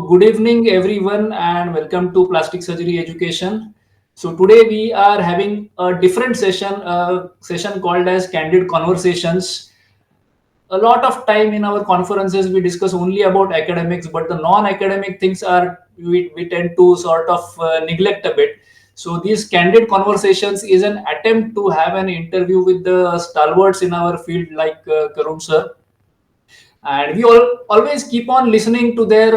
good evening, everyone, and welcome to Plastic Surgery Education. So, today we are having a different session, a session called as Candid Conversations. A lot of time in our conferences, we discuss only about academics, but the non academic things are we tend to sort of neglect a bit. So, these Candid Conversations is an attempt to have an interview with the stalwarts in our field, like Karoon sir, and we always keep on listening to their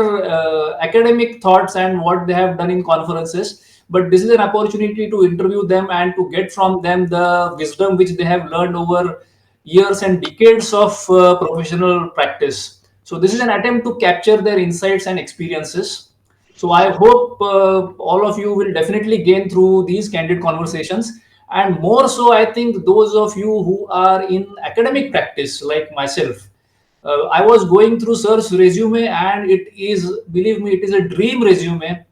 academic thoughts and what they have done in conferences, but this is an opportunity to interview them and to get from them the wisdom which they have learned over years and decades of professional practice. So this is an attempt to capture their insights and experiences. So I hope all of you will definitely gain through these candid conversations, and more so I think those of you who are in academic practice like myself. I was going through sir's resume, and it is, believe me, it is a dream resume.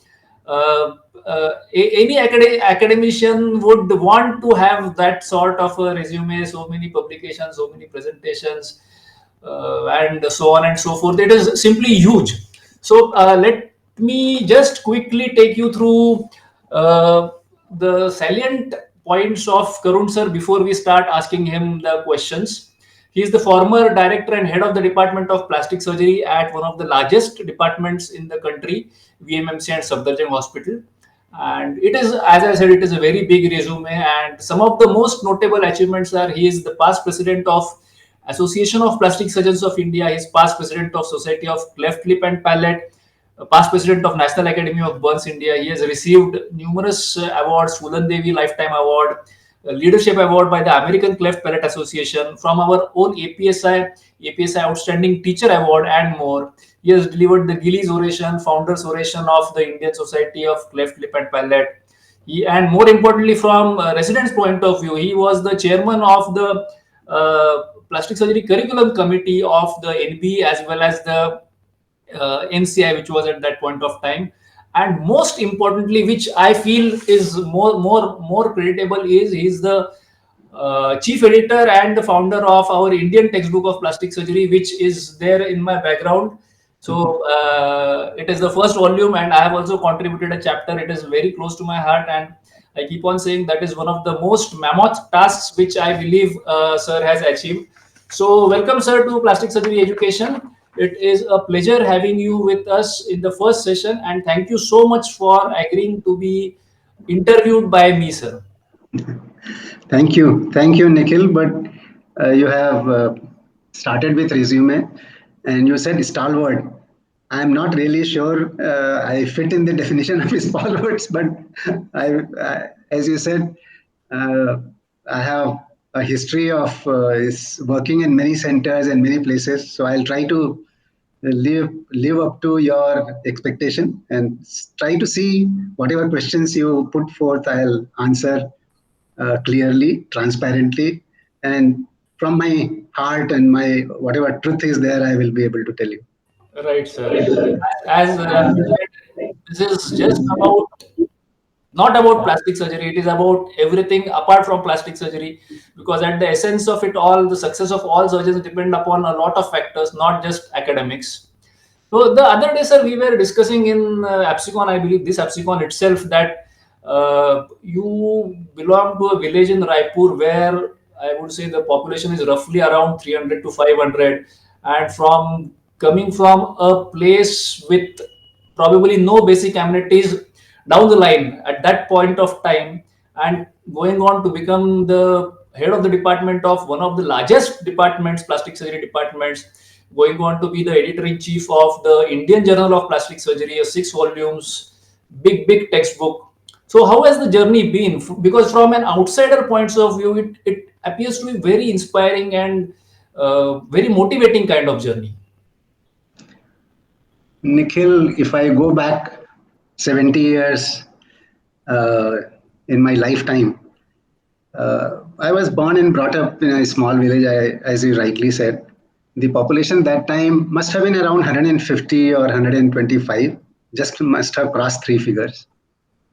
Any academician would want to have that sort of a resume, so many publications, so many presentations, and so on and so forth. It is simply huge. So let me just quickly take you through the salient points of Karoon sir before we start asking him the questions. He is the former director and head of the Department of Plastic Surgery at one of the largest departments in the country, VMMC and Safdarjung Hospital. And it is, as I said, it is a very big resume. And some of the most notable achievements are: he is the past president of Association of Plastic Surgeons of India, he is past president of Society of Cleft Lip and Palate, past president of National Academy of Burns India. He has received numerous awards: Fulan Devi Lifetime Award, Leadership Award by the American Cleft Palate Association, from our own APSI Outstanding Teacher Award, and more. He has delivered the Gillies Oration, Founders Oration of the Indian Society of Cleft Lip and Palate. And more importantly, from a resident's point of view, he was the chairman of the Plastic Surgery Curriculum Committee of the NB as well as the NCI, which was at that point of time. And most importantly, which I feel is more creditable, is he's the chief editor and the founder of our Indian textbook of plastic surgery, which is there in my background. So it is the first volume, and I have also contributed a chapter. It is very close to my heart, and I keep on saying that is one of the most mammoth tasks which I believe sir has achieved. So welcome, sir, to Plastic Surgery Education. It is a pleasure having you with us in the first session, and thank you so much for agreeing to be interviewed by me, sir. Thank you, Nikhil. But you have started with resume, and you said stalwart. I'm not really sure I fit in the definition of stalwarts, but as you said, I have a history of working in many centers and many places. So I'll try to live up to your expectation and try to see whatever questions you put forth, I'll answer clearly, transparently, and from my heart and my whatever truth is there, I will be able to tell you. Right, sir. As this is just about, not about plastic surgery, it is about everything apart from plastic surgery, because at the essence of it all, the success of all surgeons depend upon a lot of factors, not just academics. So the other day, sir, we were discussing in Apsicon, I believe this Apsicon itself, that you belong to a village in Raipur where I would say the population is roughly around 300 to 500, and from coming from a place with probably no basic amenities down the line at that point of time, and going on to become the head of the department of one of the largest departments, plastic surgery departments, going on to be the editor-in-chief of the Indian Journal of Plastic Surgery, a 6 volumes, big textbook. So how has the journey been? Because from an outsider point of view, it appears to be very inspiring and very motivating kind of journey. Nikhil, if I go back 70 years uh, in my lifetime, I was born and brought up in a small village, as you rightly said. The population that time must have been around 150 or 125, just must have crossed three figures.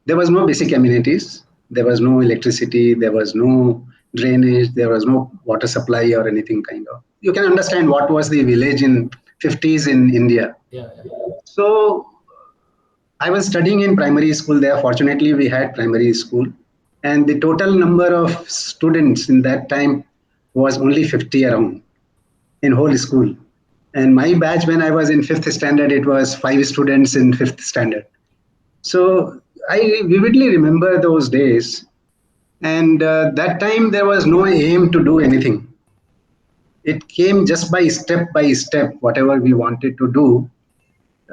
There was no basic amenities, there was no electricity, there was no drainage, there was no water supply or anything kind of. You can understand what was the village in 50s in India. Yeah. So I was studying in primary school there. Fortunately, we had primary school, and the total number of students in that time was only 50 around in whole school. And my batch, when I was in fifth standard, it was five students in fifth standard. So I vividly remember those days. And that time, there was no aim to do anything. It came just by step, whatever we wanted to do.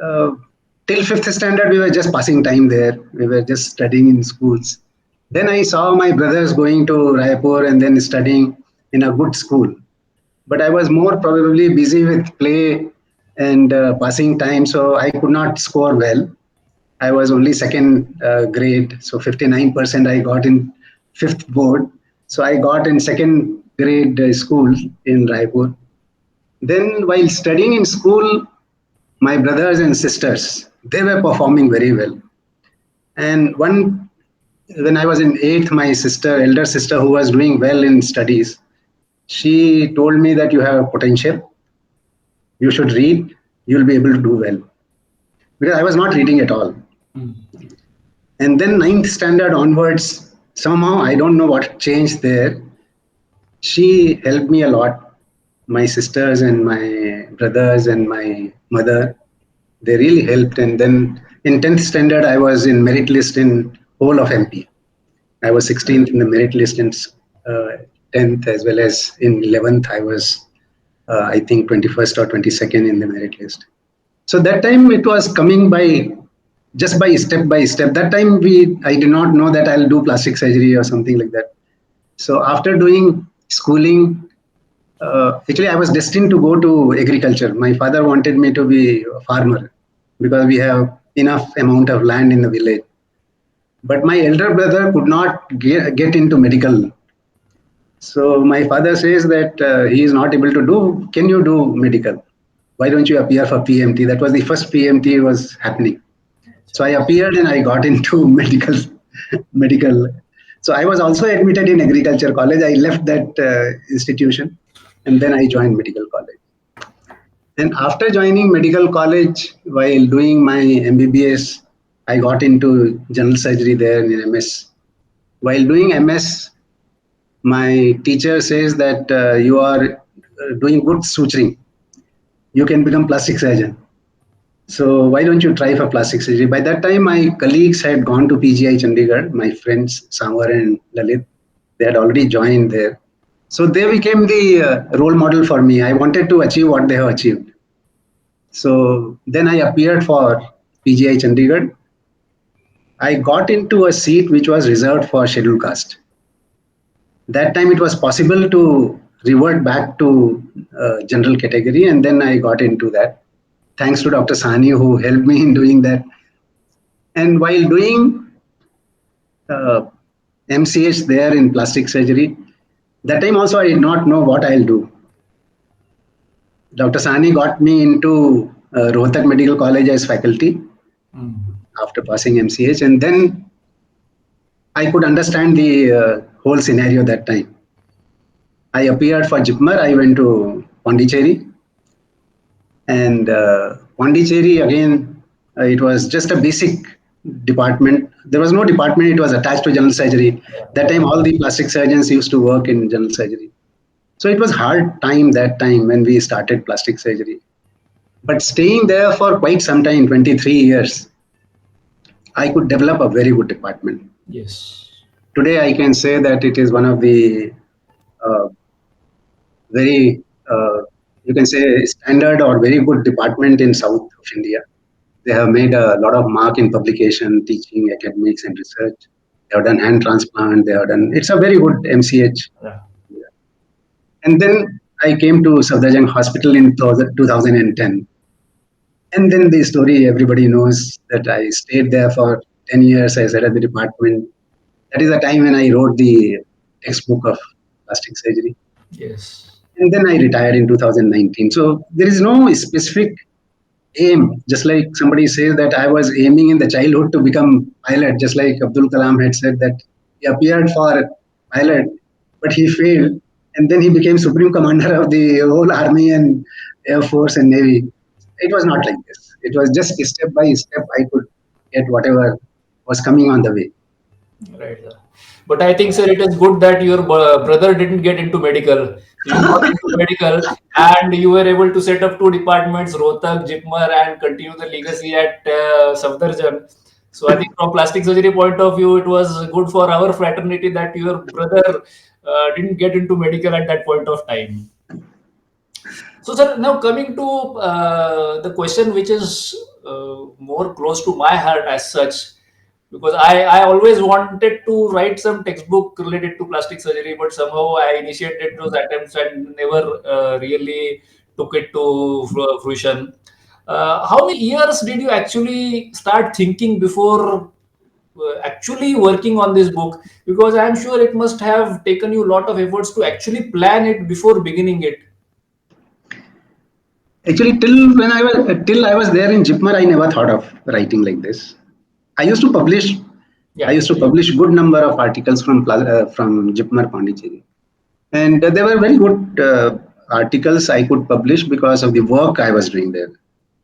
Uh, till fifth standard, we were just passing time there. We were just studying in schools. Then I saw my brothers going to Raipur and then studying in a good school. But I was more probably busy with play and passing time, so I could not score well. I was only second grade, so 59% I got in fifth board. So I got in second grade school in Raipur. Then, while studying in school, my brothers and sisters they were performing very well. And one when I was in eighth, my sister, elder sister, who was doing well in studies, she told me that you have potential. You should read. You'll be able to do well because I was not reading at all. Mm. And then ninth standard onwards, somehow I don't know what changed there. She helped me a lot. My sisters and my brothers and my mother, they really helped. And then in 10th standard, I was in merit list in whole of MP. I was 16th in the merit list in 10th as well as in 11th. I was, I think, 21st or 22nd in the merit list. So that time it was coming by just by step. That time I did not know that I'll do plastic surgery or something like that. So after doing schooling, actually I was destined to go to agriculture. My father wanted me to be a farmer because we have enough amount of land in the village. But my elder brother could not get into medical. So my father says that he is not able to do. Can you do medical? Why don't you appear for PMT? That was the first PMT was happening. So I appeared and I got into medical. So I was also admitted in agriculture college. I left that institution and then I joined medical college. And after joining medical college, while doing my MBBS, I got into general surgery there in MS. While doing MS, my teacher says that you are doing good suturing. You can become plastic surgeon. So why don't you try for plastic surgery? By that time, my colleagues had gone to PGI Chandigarh. My friends Samar and Lalit, they had already joined there. So they became the role model for me. I wanted to achieve what they have achieved. So then I appeared for PGI Chandigarh. I got into a seat which was reserved for scheduled caste. That time it was possible to revert back to general category, and then I got into that. Thanks to Dr. Sani who helped me in doing that. And while doing uh, MCH there in plastic surgery, that time also I did not know what I'll do. Dr. Sani got me into Rohtak Medical College as faculty Mm. after passing MCH, and then I could understand the whole scenario that time. I appeared for Jipmer. I went to Pondicherry, and Pondicherry again, it was just a basic department. There was no department, it was attached to general surgery. That time, all the plastic surgeons used to work in general surgery. So it was hard time that time when we started plastic surgery. But staying there for quite some time, 23 years, I could develop a very good department. Yes. Today, I can say that it is one of the uh, very, you can say, standard or very good department in South of India. They have made a lot of mark in publication, teaching, academics, and research. They have done hand transplant. They have done. It's a very good MCH. Yeah. And then I came to Safdarjung Hospital in 2010. And then the story everybody knows that I stayed there for 10 years as head of the department. That is the time when I wrote the textbook of plastic surgery. Yes. And then I retired in 2019. So there is no specific aim. Just like somebody says that I was aiming in the childhood to become pilot, just like Abdul Kalam had said that he appeared for pilot, but he failed. And then he became Supreme Commander of the whole Army and Air Force and Navy. It was not like this. It was just step by step I could. get whatever was coming on the way. Right, sir. But I think, sir, it is good that your brother didn't get into medical. You got into medical and you were able to set up two departments, Rohtak, Jipmer, and continue the legacy at Safdarjung. So I think from plastic surgery point of view, it was good for our fraternity that your brother didn't get into medical at that point of time. So, sir, now coming to the question which is more close to my heart as such, because I always wanted to write some textbook related to plastic surgery, but somehow I initiated those attempts and never really took it to fruition. How many years did you actually start thinking before actually working on this book? Because I'm sure it must have taken you a lot of efforts to actually plan it before beginning it. Actually, till I was there in Jipmer, I never thought of writing like this. I used to publish. I Yeah. used to publish good number of articles from Jipmer Pondicherry, and they were very good articles I could publish because of the work I was doing there.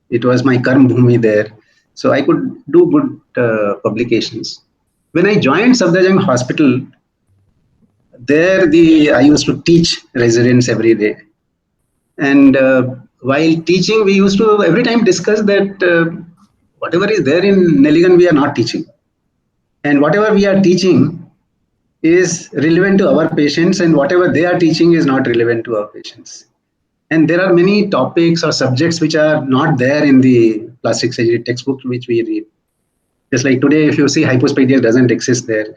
It was my karm bhumi there, so I could do good publications. When I joined Safdarjung Hospital, there the I used to teach residents every day, and while teaching, we used to every time discuss that whatever is there in Neligan, we are not teaching, and whatever we are teaching is relevant to our patients, and whatever they are teaching is not relevant to our patients. And there are many topics or subjects which are not there in the plastic surgery textbook which we read. Just like today, if you see hypospadia doesn't exist there,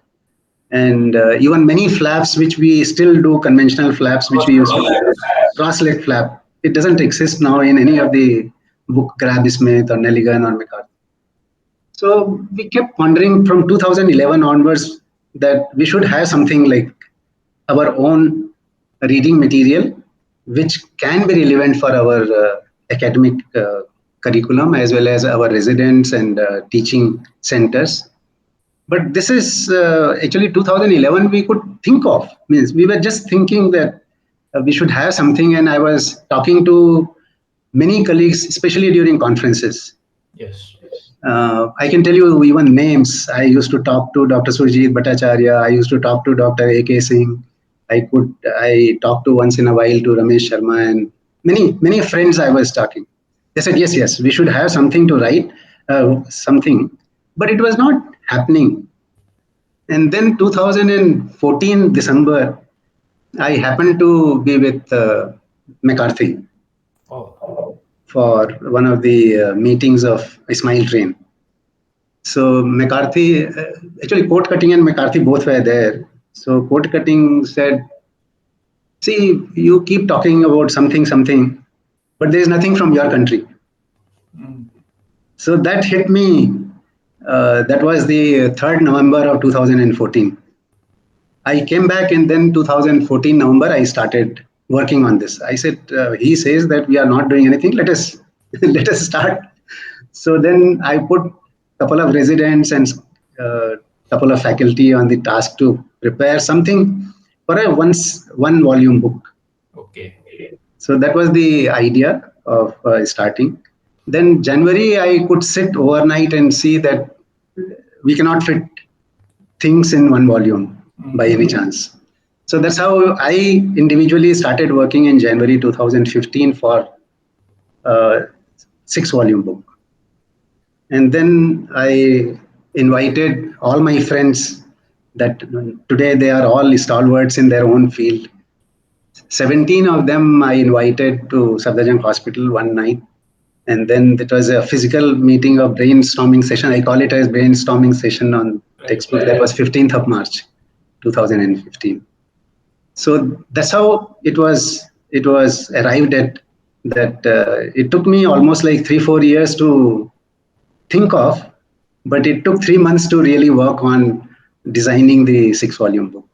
and even many flaps which we still do, conventional flaps which we used to cross leg flap, it doesn't exist now in any of the book Grab Smith or Nelligan or McCarthy. So we kept wondering from 2011 onwards that we should have something like our own reading material which can be relevant for our academic curriculum as well as our residents and teaching centers. But this is actually 2011 we could think of. Means we were just thinking that we should have something, and I was talking to many colleagues, especially during conferences. Yes. I can tell you even names. I used to talk to Dr. Surjit Bhattacharya. I used to talk to Dr. A.K. Singh. I talked to once in a while to Ramesh Sharma and many friends I was talking. They said, yes, we should have something to write, something. But it was not happening. And then 2014 December, I happened to be with McCarthy Oh, for one of the meetings of Ismail Train. So McCarthy, actually, Court Cutting and McCarthy both were there. So Court Cutting said, "See, you keep talking about something, but there is nothing from your country." mm, So that hit me. That was the 3rd November of 2014. I came back, and then 2014 November, I started working on this. I said, he says that we are not doing anything. Let us let us start. So then I put couple of residents and couple of faculty on the task to prepare something for a one volume book. okay. So that was the idea of starting. Then January, I could sit overnight and see that we cannot fit things in one volume by Mm, any chance. So that's how I individually started working in January 2015 for a 6 volume book. And then I invited all my friends that today they are all stalwarts in their own field. 17 of them I invited to Safdarjung Hospital one night. And then it was a physical meeting of brainstorming session. I call it as brainstorming session on right. textbook. That was 15th of March, 2015. So that's how it was arrived at that. It took me almost like 3-4 years to think of, but it took 3 months to really work on designing the 6 volume book.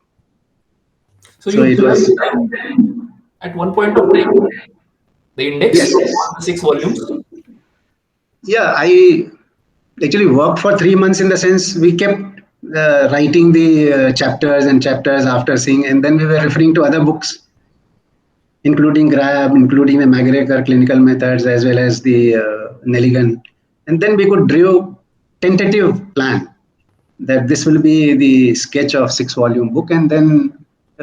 So So you it was, designed at one point of time the index yes, on the 6 volumes. yeah. I actually worked for 3 months in the sense we kept writing the chapters and chapters after seeing, and then we were referring to other books, including Grab, including the McGregor clinical methods as well as the Nelligan, and then we could draw. tentative plan that this will be the sketch of 6 volume book, and then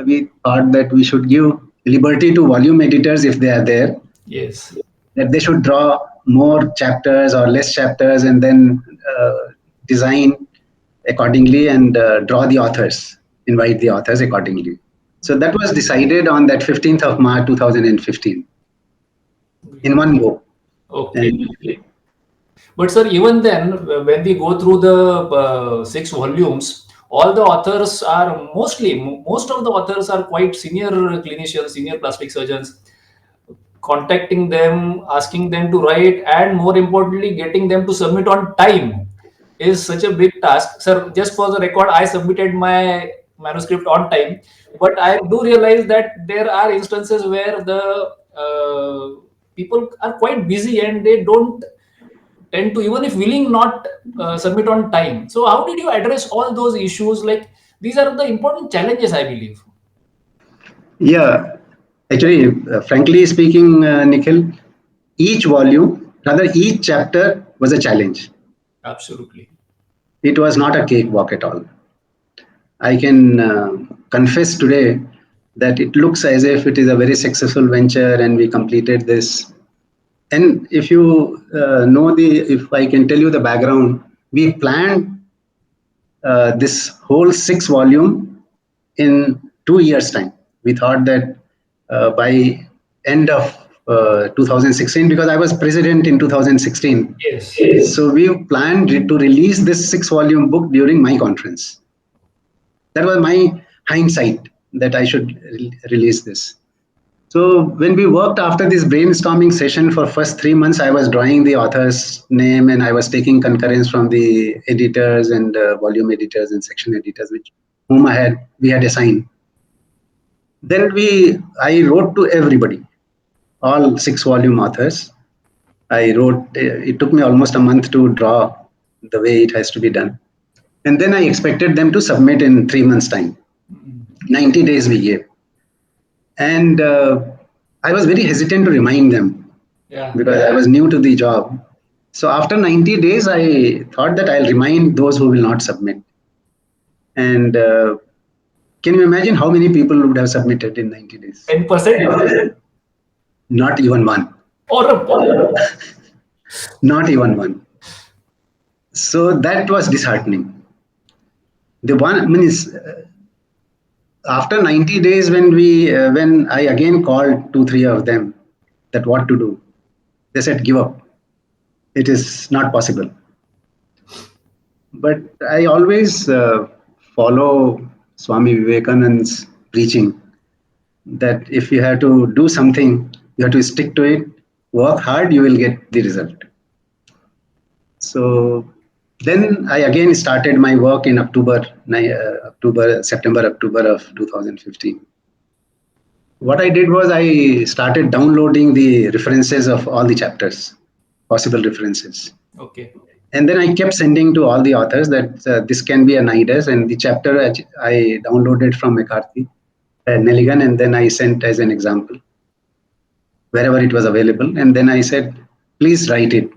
we thought that we should give liberty to volume editors if they are there, Yes. that they should draw more chapters or less chapters, and then design accordingly, and draw the authors, invite the authors accordingly. So that was decided on that 15th of March 2015 in one go. Okay. And But sir, even then, when we go through the 6 volumes, all the authors are most of the authors are quite senior clinicians, senior plastic surgeons. Contacting them, asking them to write, and more importantly, getting them to submit on time is such a big task. Sir, just for the record, I submitted my manuscript on time, but I do realize that there are instances where the people are quite busy and they don't tend to, even if willing, not submit on time. So how did you address all those issues? Like, these are the important challenges, I believe. yeah, actually, frankly speaking, Nikhil, each volume, rather each chapter was a challenge. Absolutely. It was not a cakewalk at all. I can confess today that it looks as if it is a very successful venture and we completed this. And if you if I can tell you the background, we planned this whole 6 volume in 2 years' time. We thought that by end of 2016, because I was president in 2016, Yes. so we planned to release this 6 volume book during my conference. That was my hindsight that I should release this. So when we worked after this brainstorming session for first 3 months, I was drawing the author's name and I was taking concurrence from the editors and volume editors and section editors, which whom we had assigned. Then I wrote to everybody, all 6 volume authors. I wrote. It took me almost a month to draw the way it has to be done, and then I expected them to submit in 3 months' time. 90 days we gave, and I was very hesitant to remind them Yeah. because I was new to the job. So after 90 days, I thought that I'll remind those who will not submit. And can you imagine how many people would have submitted in 90 days? 10%. Not even one. Or Not even one. So that was disheartening. The one, I mean, is after 90 days, when I again called 2, 3 of them that what to do, they said, give up. It is not possible. But I always follow Swami Vivekananda's preaching that if you have to do something, you have to stick to it, work hard, you will get the result. So then I again started my work in September, October of 2015. What I did was I started downloading the references of all the chapters, possible references. okay. And then I kept sending to all the authors that this can be a NIDAS, and the chapter I downloaded from McCarthy, Nelligan, and then I sent as an example wherever it was available. And then I said, please write it.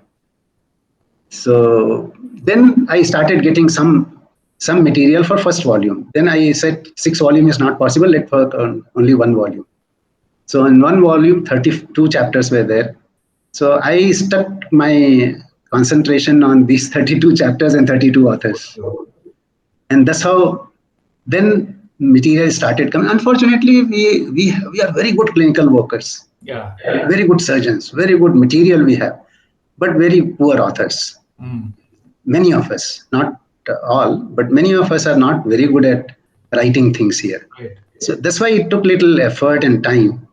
So then I started getting some material for first volume. Then I said 6 volume is not possible. Let's work on only 1 volume. So in 1 volume, 32 chapters were there. So I stuck my concentration on these 32 chapters and 32 authors. And that's how then material started coming. Unfortunately, we are very good clinical workers, Yeah. very good surgeons, very good material we have, but very poor authors. Mm. Many of us, not all, but many of us are not very good at writing things here. Right. So that's why it took little effort and time.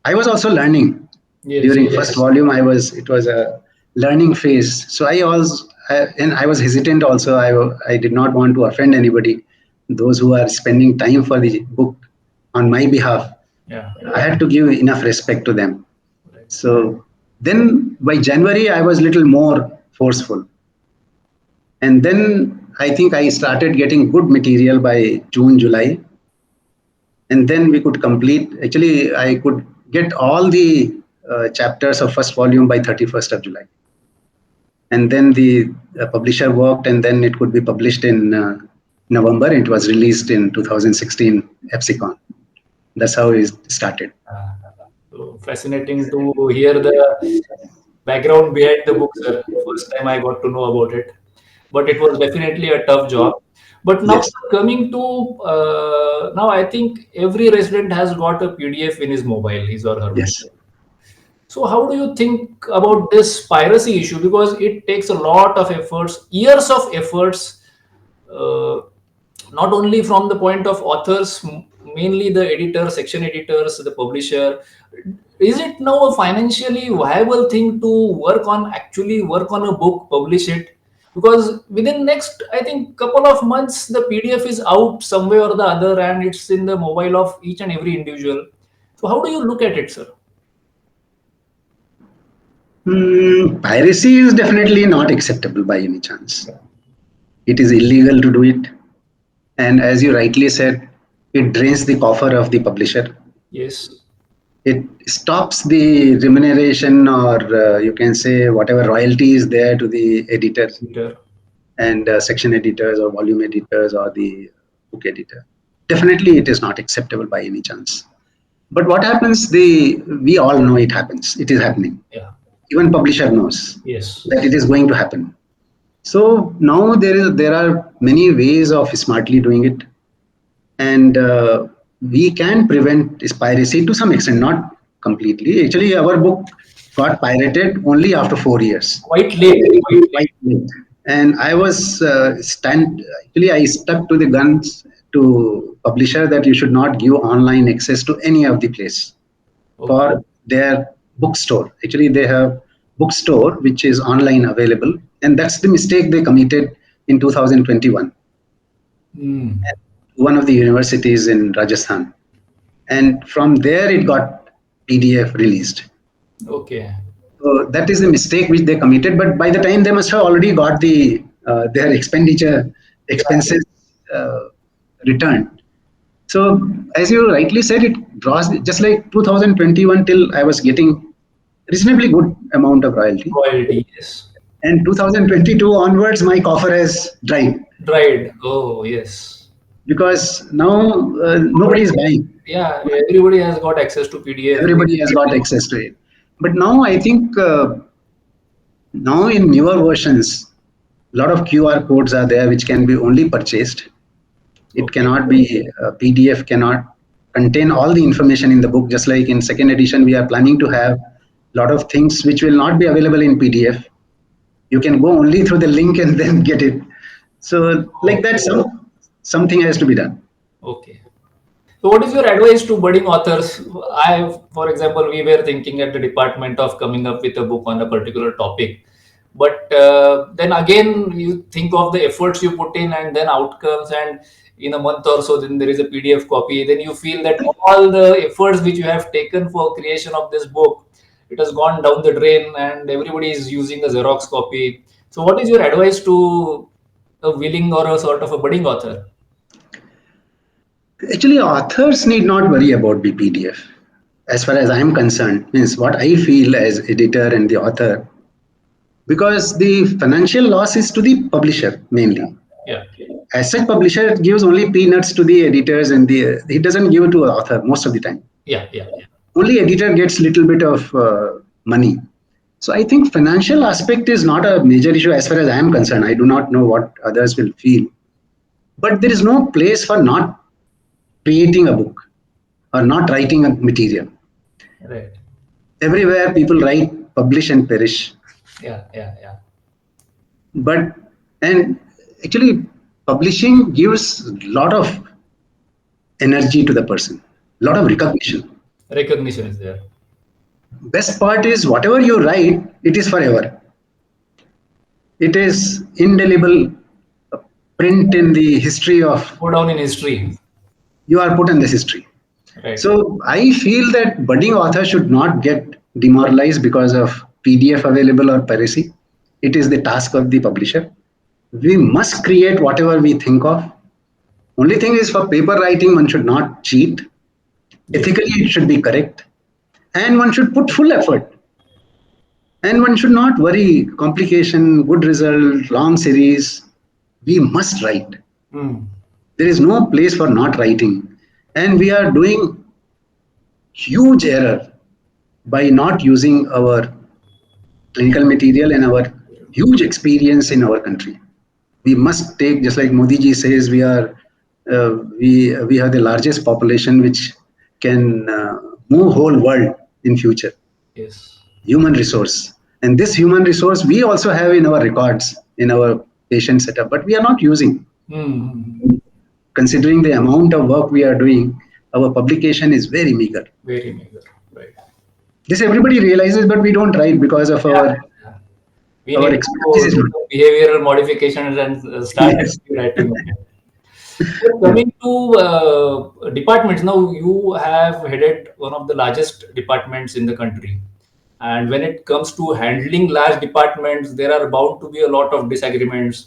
I was also learning Yes. during first volume. It was a learning phase. So and I was hesitant also. I did not want to offend anybody. Those who are spending time for the book on my behalf, Yeah. I had to give enough respect to them. Right. So then by January, I was little more forceful. And then I think I started getting good material by June, July. And then we could complete, actually, I could get all the chapters of first volume by 31st of July. and then the publisher worked, and then it could be published in November. It was released in 2016 Epsicon. That's how it started. Uh, so fascinating to hear the background behind the book, sir. First time I got to know about it, but it was definitely a tough job. But now Yes, sir, coming to now, I think every resident has got a PDF in his mobile, his or her mobile. yes. So how do you think about this piracy issue? Because it takes a lot of efforts, years of efforts, uh, not only from the point of authors, mainly the editor, section editors, the publisher. Is it now a financially viable thing to actually work on a book, publish it? Because within next, I think, couple of months, the PDF is out somewhere or the other, and it's in the mobile of each and every individual. So how do you look at it, sir? Piracy is definitely not acceptable by any chance. It is illegal to do it. And as you rightly said, it drains the coffer of the publisher. Yes, It stops the remuneration, or you can say whatever royalty is there to the editor editor. and section editors or volume editors or the book editor. Definitely, it is not acceptable by any chance. But what happens? We all know it happens. It is happening. Yeah. Even publisher knows Yes. that it is going to happen. So now there are many ways of smartly doing it, and we can prevent piracy to some extent, not completely. Actually, our book got pirated only after 4 years. Quite late. Quite Quite late. late. And I was actually I stuck to the guns to publisher that you should not give online access to any of the place Okay. for their bookstore. Actually, they have bookstore which is online available, and that's the mistake they committed in 2021. Hmm. One of the universities in Rajasthan, and from there it got PDF released. Okay. So that is the mistake which they committed. But by the time they must have already got their Yeah. expenses uh, returned. So as you rightly said, it draws just like 2021 till I was getting reasonably good amount of royalty, Royalty. Yes. and 2022 onwards my coffer has dried Dried. Oh, yes. because now nobody is buying. Yeah. Everybody has got access to PDF. Everybody has got access to it. But now I think now in newer versions, a lot of QR codes are there which can be only purchased. It Okay. cannot be PDF cannot contain all the information in the book. Just like in second edition, we are planning to have a lot of things which will not be available in PDF. You can go only through the link and then get it. So like Oh, that, something has to be done. okay. So, what is your advice to budding authors? For example, we were thinking at the department of coming up with a book on a particular topic, but then again, you think of the efforts you put in and then outcomes, and in a month or so, then there is a PDF copy. Then you feel that all the efforts which you have taken for creation of this book, it has gone down the drain, and everybody is using a Xerox copy. So, what is your advice to a willing or a sort of a budding author? Actually, authors need not worry about the PDF. As far as I am concerned, means what I feel as editor and the author, because the financial loss is to the publisher mainly. Yeah, As such, publisher gives only peanuts to the editors, and the he doesn't give it to the author most of the time. yeah, yeah, yeah. Only editor gets little bit of money. So I think financial aspect is not a major issue as far as I am concerned. I do not know what others will feel, but there is no place for not creating a book or not writing a material. Right. Everywhere people write, publish and perish. Yeah, yeah, yeah. But and actually publishing gives a lot of energy to the person, a lot of recognition. Recognition is there. Best part is whatever you write, it is forever. It is indelible print in the history of, Go down in history. you are put in this history. Right. So I feel that budding authors should not get demoralized because of PDF available or piracy. It is the task of the publisher. We must create whatever we think of. Only thing is for paper writing, one should not cheat. Yes. Ethically, it should be correct. And one should put full effort. And one should not worry complication, good result, long series. We must write. Mm. There is no place for not writing. And we are doing huge error by not using our clinical material and our huge experience in our country. We must take, just like Modi ji says, we have the largest population which can move whole world in future. Yes. Human resource, and this human resource we also have in our records in our patient setup, but we are not using. Mm. Considering the amount of work we are doing, our publication is very meager. Very major. Right. This everybody realizes, but we don't write because of Yeah. our Yeah. We our need expertise to is do not. some behavioral modifications and start Yes. actually writing. So Yeah. coming to departments, now you have headed one of the largest departments in the country. And when it comes to handling large departments, there are bound to be a lot of disagreements.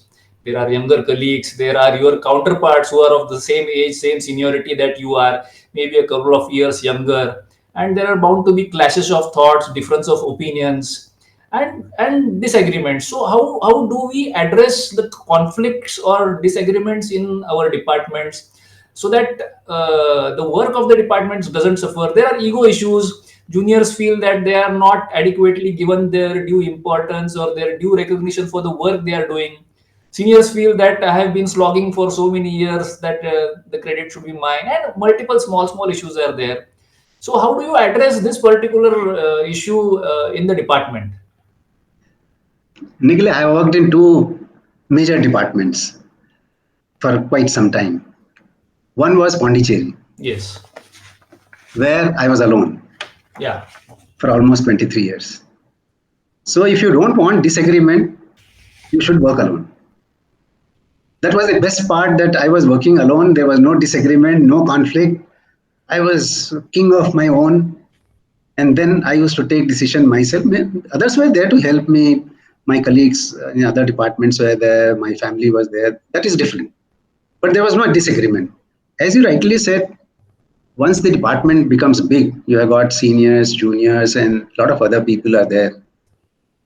There are younger colleagues, there are your counterparts who are of the same age, same seniority that you are, maybe a couple of years younger. And there are bound to be clashes of thoughts, difference of opinions, and disagreements. So how do we address the conflicts or disagreements in our departments so that the work of the departments doesn't suffer? There are ego issues. Juniors feel that they are not adequately given their due importance or their due recognition for the work they are doing. Seniors feel that I have been slogging for so many years that the credit should be mine, and multiple small issues are there. So how do you address this particular issue in the department? Nikhil, I worked in two major departments for quite some time. One was Pondicherry, Yes. where I was alone Yeah. for almost 23 years. So if you don't want disagreement, you should work alone. That was the best part, that I was working alone. There was no disagreement, no conflict. I was king of my own. And then I used to take decision myself. Others were there to help me. My colleagues in other departments were there. My family was there. That is different. But there was no disagreement. As you rightly said, once the department becomes big, you have got seniors, juniors, and a lot of other people are there.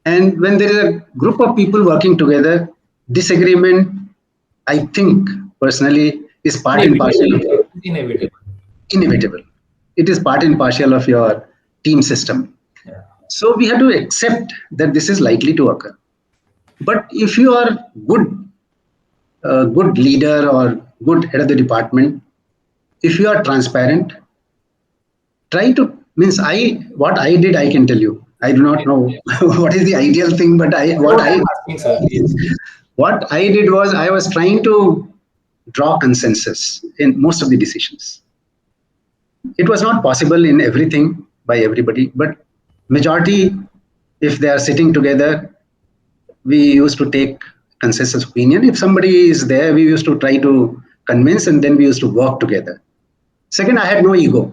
And when there is a group of people working together, disagreement, I think personally, is part and Inevitable. parcel of Inevitable. inevitable. It is part and parcel of your team system. Yeah. So we have to accept that this is likely to occur. But if you are good leader or good head of the department, if you are transparent, try to, means I, what I did I can tell you. I do not know what is the ideal thing, but I That's what what I I'm asking, sir. Yes. what I did was I was trying to draw consensus in most of the decisions. It was not possible in everything by everybody, but majority, if they are sitting together, we used to take consensus opinion. If somebody is there, we used to try to convince, and then we used to work together. Second, I had no ego.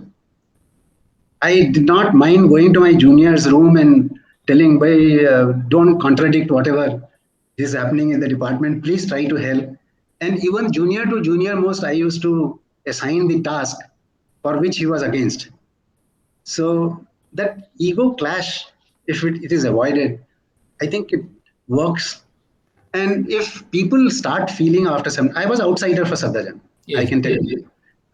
I did not mind going to my junior's room and telling, by don't contradict whatever is happening in the department. Please try to help. And even junior to junior most, I used to assign the task for which he was against. So that ego clash, if it is avoided, I think it works. And if people start feeling after some, I was outsider for Sadhajan. I Yes. can tell you.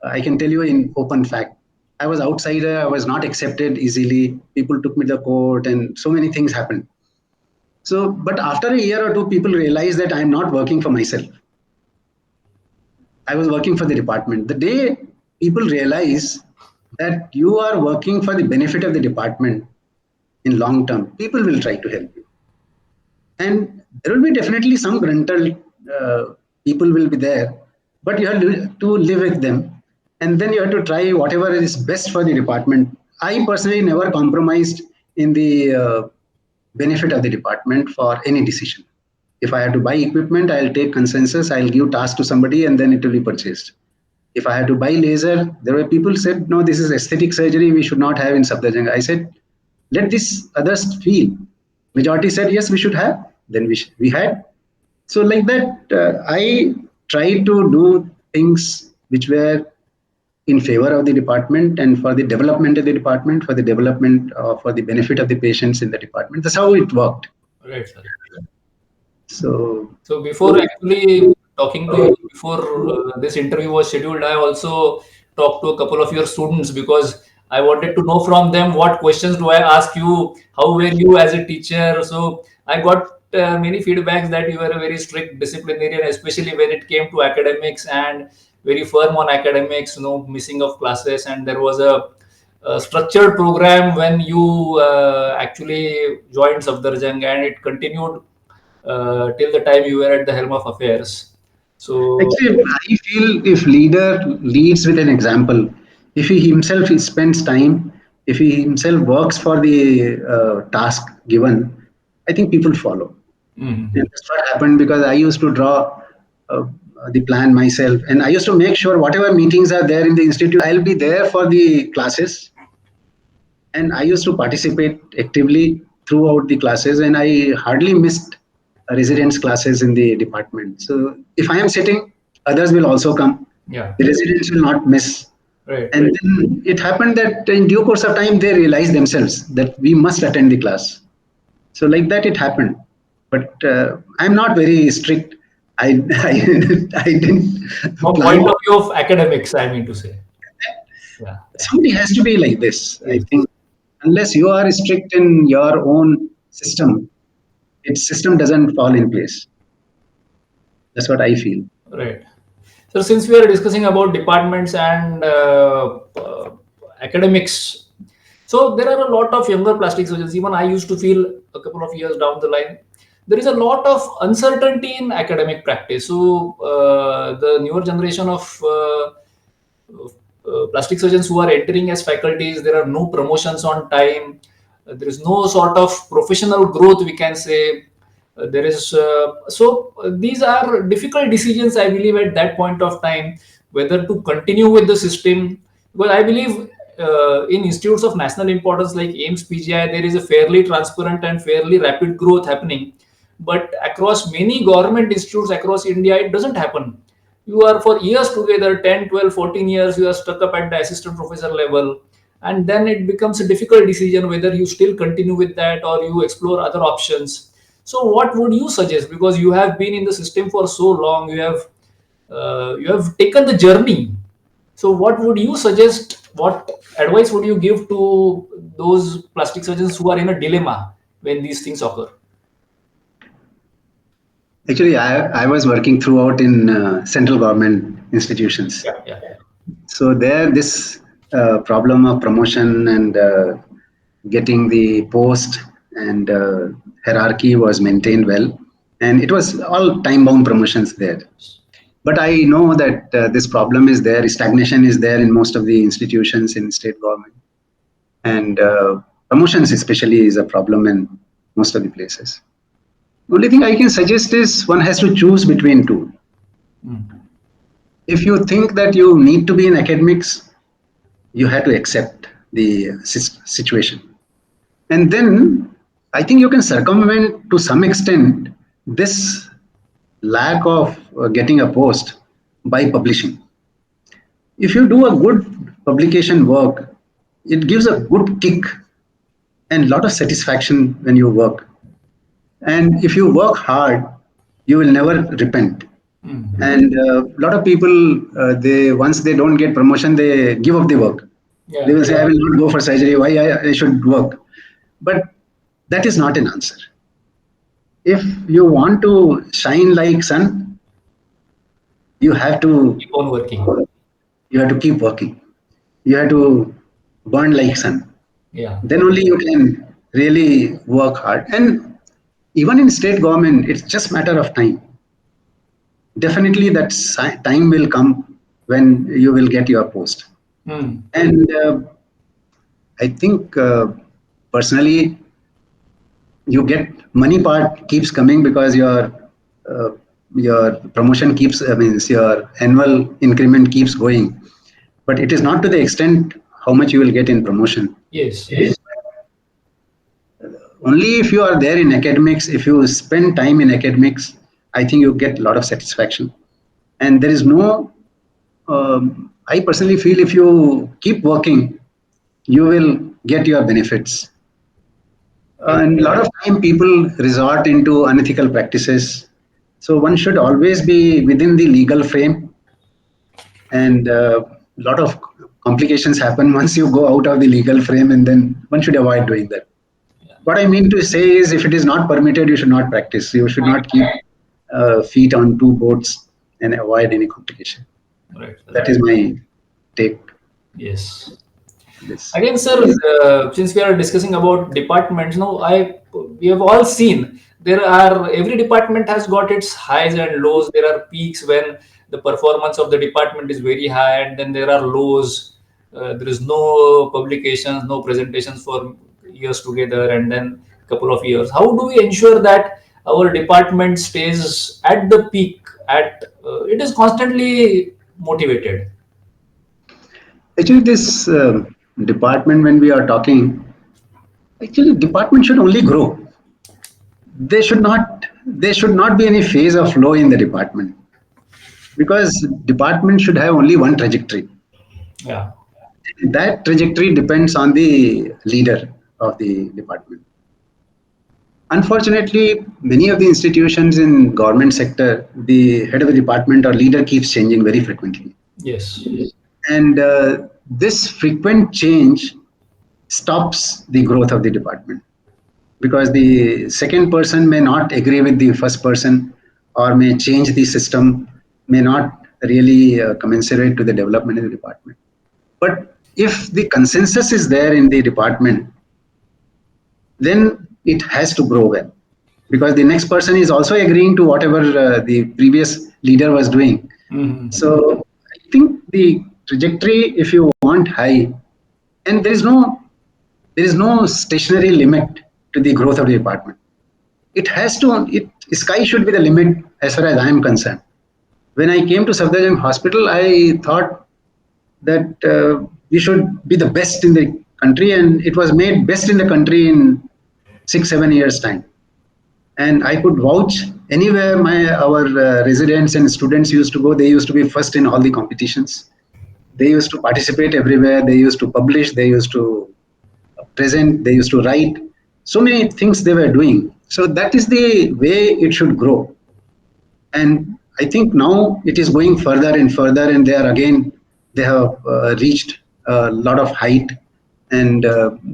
I can tell you in open fact. I was outsider. I was not accepted easily. People took me to the court, and so many things happened. So, but after a year or two, people realized that I am not working for myself. I was working for the department. The day people realize that you are working for the benefit of the department in long term, people will try to help you. And there will be definitely some gruntal people will be there, but you have to live with them, and then you have to try whatever is best for the department. I personally never compromised in the benefit of the department for any decision. If I have to buy equipment, I'll take consensus, I'll give task to somebody, and then it will be purchased. If I had to buy laser, there were people said, no, this is aesthetic surgery, we should not have in Safdarjung. I said, let this others feel. Majority said, yes, we should have. Then we had. So like that, I tried to do things which were in favor of the department and for the development of the department, for the development, for the benefit of the patients in the department. That's how it worked. Right, sir. So, So before actually talking to you, before this interview was scheduled, I also talked to a couple of your students because I wanted to know from them what questions do I ask you, how were you as a teacher. So I got many feedbacks that you were a very strict disciplinarian, especially when it came to academics and very firm on academics, missing of classes, and there was a structured program when you actually joined Safdarjung, and it continued till the time you were at the helm of affairs. So, actually, I feel if leader leads with an example, if he himself he spends time, if he himself works for the task given, I think people follow. And mhm. that's what happened because I used to draw uh, the plan myself, and I used to make sure whatever meetings are there in the institute, I'll be there for the classes, and I used to participate actively throughout the classes, and I hardly missed residence classes in the department. So if I am sitting, others will also come. Yeah, The residents will not miss. right, And then it happened that in due course of time, they realized themselves that we must attend the class. So like that, it happened. But I'm not very strict. I didn't from plan. point of view of academics, I mean to say. Yeah, yeah, Somebody has to be like this. I yes, think unless you are strict in your own system, its system doesn't fall in place. That's what I feel. right. So since we are discussing about departments and academics, so there are a lot of younger plastic surgeons. Even I used to feel a couple of years down the line, there is a lot of uncertainty in academic practice. So the newer generation of plastic surgeons who are entering as faculties, there are no promotions on time. There is no sort of professional growth, we can say. There is these are difficult decisions, I believe, at that point of time, whether to continue with the system. Because I believe in institutes of national importance like AIMS PGI, there is a fairly transparent and fairly rapid growth happening. But across many government institutes across India, it doesn't happen. You are for years together, 10, 12, 14 years, you are stuck up at the assistant professor level. And then it becomes a difficult decision whether you still continue with that or you explore other options. So what would you suggest? Because you have been in the system for so long, you have taken the journey. So what would you suggest? What advice would you give to those plastic surgeons who are in a dilemma when these things occur? Actually, I was working throughout in central government institutions. Yeah, yeah, So there, this problem of promotion and getting the post and hierarchy was maintained well, and it was all time-bound promotions there. But I know that this problem is there, stagnation is there in most of the institutions in state government, and promotions especially is a problem in most of the places. Only thing I can suggest is one has to choose between two. mm, If you think that you need to be in academics, you have to accept the situation. And then I think you can circumvent to some extent this lack of getting a post by publishing. If you do a good publication work, it gives a good kick and lot of satisfaction when you work. And if you work hard, you will never repent. mm, And a lot of people, they once they don't get promotion, they give up the work. They yeah, will say, "I will not go for surgery. Why I should work?" But that is not an answer. If you want to shine like sun, you have to keep on working. keep working. You have to burn like sun. Yeah, Then only you can really work hard. And even in state government, it's just matter of time. Definitely, that time will come when you will get your post. mm, And I think personally, you get money part keeps coming because uh, your promotion keeps means your annual increment keeps going, but it is not to the extent how much you will get in promotion. yes, yes, Only if you are there in academics, if you spend time in academics, I think you get a lot of satisfaction. And there is no I personally feel if you keep working, you will get your benefits. Okay. And a lot of time people resort into unethical practices. So one should always be within the legal frame, and a lot of complications happen once you go out of the legal frame, and then one should avoid doing that. Yeah. What I mean to say is, if it is not permitted, you should not practice. You should not keep feet on two boats and avoid any complication. Right. That Right. is my take Yes. on this. Again, sir, since we are discussing about departments, now we have all seen there are every department has got its highs and lows. There are peaks when the performance of the department is very high, and then there are lows. There is no publications, no presentations for years together, and then couple of years. How do we ensure that our department stays at the peak? At it is constantly motivated. Actually, this department, when we are talking, actually, department should only grow. They should not be any phase of low in the department, because department should have only one trajectory. Yeah. That trajectory depends on the leader of the department. Unfortunately, many of the institutions in government sector, the head of the department or leader keeps changing very frequently. Yes. And this frequent change stops the growth of the department, because the second person may not agree with the first person, or may change the system, may not really commensurate to the development of the department. But if the consensus is there in the department, then it has to grow well, because the next person is also agreeing to whatever the previous leader was doing. Mhm. So I think the trajectory, if you want high, and there is no stationary limit to the growth of the department. It has to, it sky should be the limit as far as I am concerned. When I came to Safdarjung Hospital, I thought that we should be the best in the country, and it was made best in the country in 6 7 years time. And I could vouch, anywhere my our residents and students used to go, they used to be first in all the competitions. They used to participate everywhere, they used to publish, they used to present, they used to write. So many things they were doing. So that is the way it should grow. And I think now it is going further and further, and they have reached a lot of height. And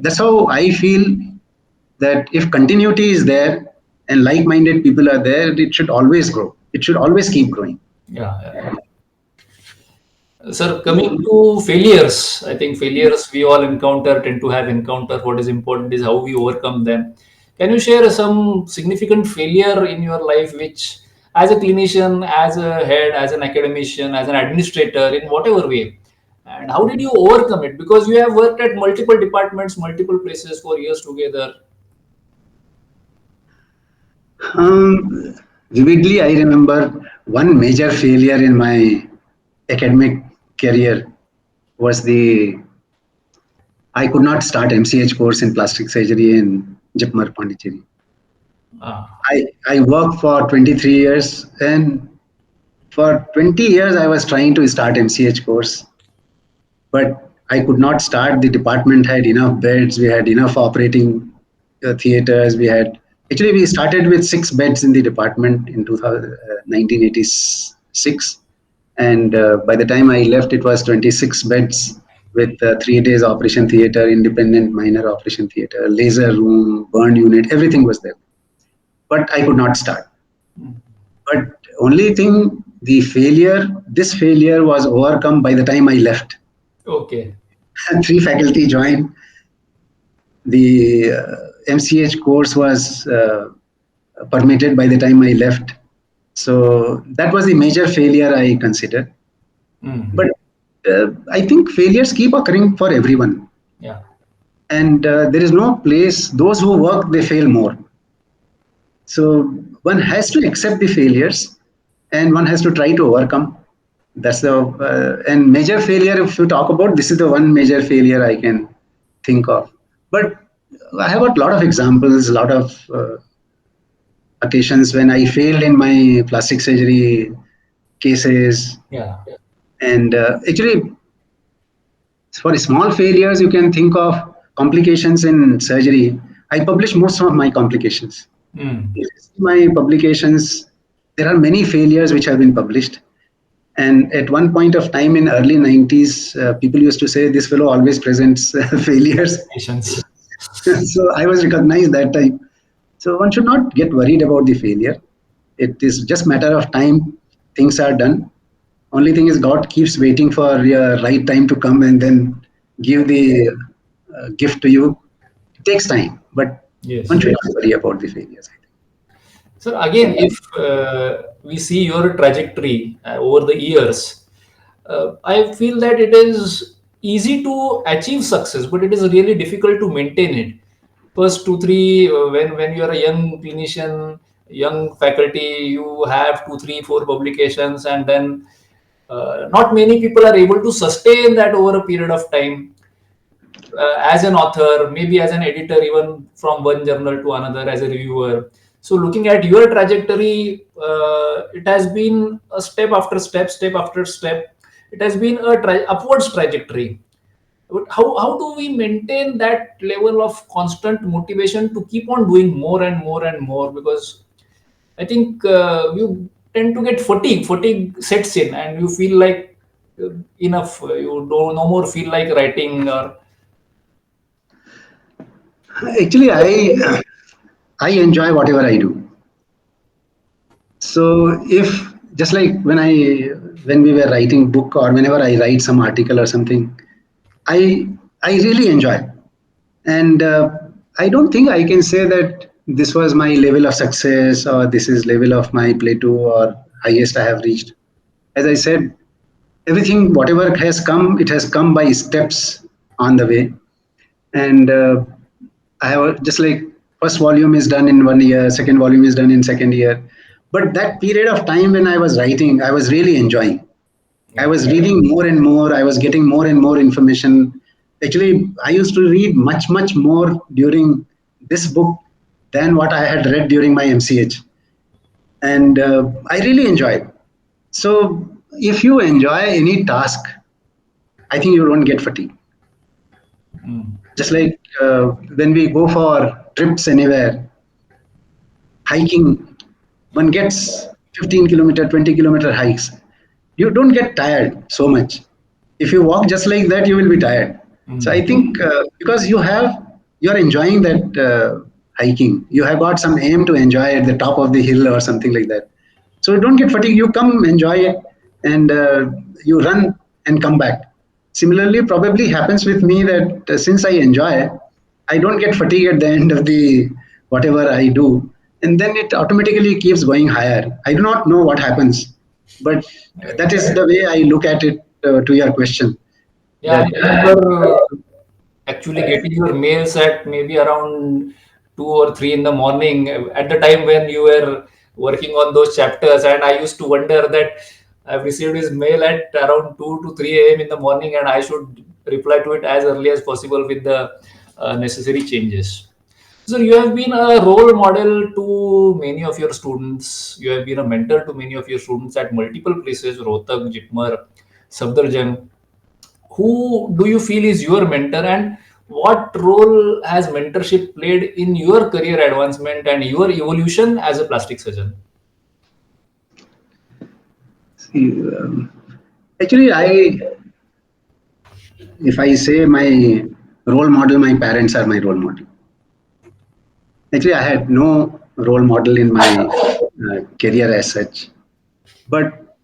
that's how I feel, that if continuity is there and like-minded people are there, it should always grow. It should always keep growing. Yeah, yeah. Sir, coming to failures, I think failures we all encounter, tend to have encounter. What is important is how we overcome them. Can you share some significant failure in your life, which, as a clinician, as a head, as an academician, as an administrator, in whatever way, and how did you overcome it? Because you have worked at multiple departments, multiple places for years together. Um, Vividly, I remember one major failure in my academic career was the I could not start MCH course in plastic surgery in Jipmar, Pondicherry. Ah, I worked for 23 years, and for 20 years I was trying to start MCH course, but I could not start. The department had enough beds, we had enough operating theaters. We started with 6 beds in the department in 1986, and by the time I left, it was 26 beds with 3 days operation theater, independent minor operation theater, laser room, burn unit, everything was there. But I could not start. But only thing, this failure was overcome by the time I left. okay. And 3 faculty joined. The MCH course was permitted by the time I left. So that was the major failure I consider. But Mhm. I think failures keep occurring for everyone. Yeah. And there is no place, those who work, they fail more. So one has to accept the failures, and one has to try to overcome. That's the and major failure. If you talk about, this is the one major failure I can think of. But I have got a lot of examples, a lot of occasions when I failed in my plastic surgery cases, Yeah. And actually, for small failures, you can think of complications in surgery. I publish most of my complications. Mm. If you see my publications, there are many failures which have been published. And at one point of time in early 90s, people used to say this fellow always presents failures. Patience. So I was recognized that time. So one should not get worried about the failure. It is just matter of time. Things are done. Only thing is God keeps waiting for your right time to come and then give the gift to you. It takes time, but one Yes. should not worry about the failures. So again, if we see your trajectory over the years, I feel that it is easy to achieve success, but it is really difficult to maintain it. First two, three, when you are a young clinician, young faculty, you have two, three, four publications, and then not many people are able to sustain that over a period of time as an author, maybe as an editor, even from one journal to another as a reviewer. So, looking at your trajectory, it has been a step after step, step after step. It has been a upwards trajectory. But how do we maintain that level of constant motivation to keep on doing more and more and more? Because I think you tend to get fatigue. Fatigue sets in, and you feel like enough. You don't no more feel like writing or Actually, I enjoy whatever I do. So if just like when we were writing book or whenever I write some article or something, I I really enjoy. And I don't think I can say that this was my level of success or this is level of my plateau or highest I have reached. As I said, everything whatever has come, it has come by steps on the way. And I have just like first volume is done in 1 year, second volume is done in second year. But that period of time when I was writing, I was really enjoying. I yeah. was reading more and more. I was getting more and more information. Actually, I used to read much, much more during this book than what I had read during my MCH. And I really enjoyed. So, if you enjoy any task, I think you don't get fatigued. Mm. Just like when we go for trips anywhere, hiking, one gets 15-kilometer, 20-kilometer hikes. You don't get tired so much. If you walk just like that, you will be tired. So I Mm. think because you are enjoying that hiking, you have got some aim to enjoy at the top of the hill or something like that. So don't get fatigued. You come enjoy it, and you run and come back. Similarly, probably happens with me that since I enjoy, I don't get fatigue at the end of the whatever I do, and then it automatically keeps going higher. I do not know what happens, but that is the way I look at it. To your question, Yeah, I that remember actually getting your mails at maybe around 2 or 3 in the morning at the time when you were working on those chapters, and I used to wonder that I've received his mail at around 2 to 3 a.m. in the morning, and I should reply to it as early as possible with the necessary changes. So you have been a role model to many of your students. You have been a mentor to many of your students at multiple places: Rohtak, Jipmer, Safdarjung. Who do you feel is your mentor, and what role has mentorship played in your career advancement and your evolution as a plastic surgeon? see, actually, if I say my role model, my parents are my role model. Actually, I had no role model in my career as such, but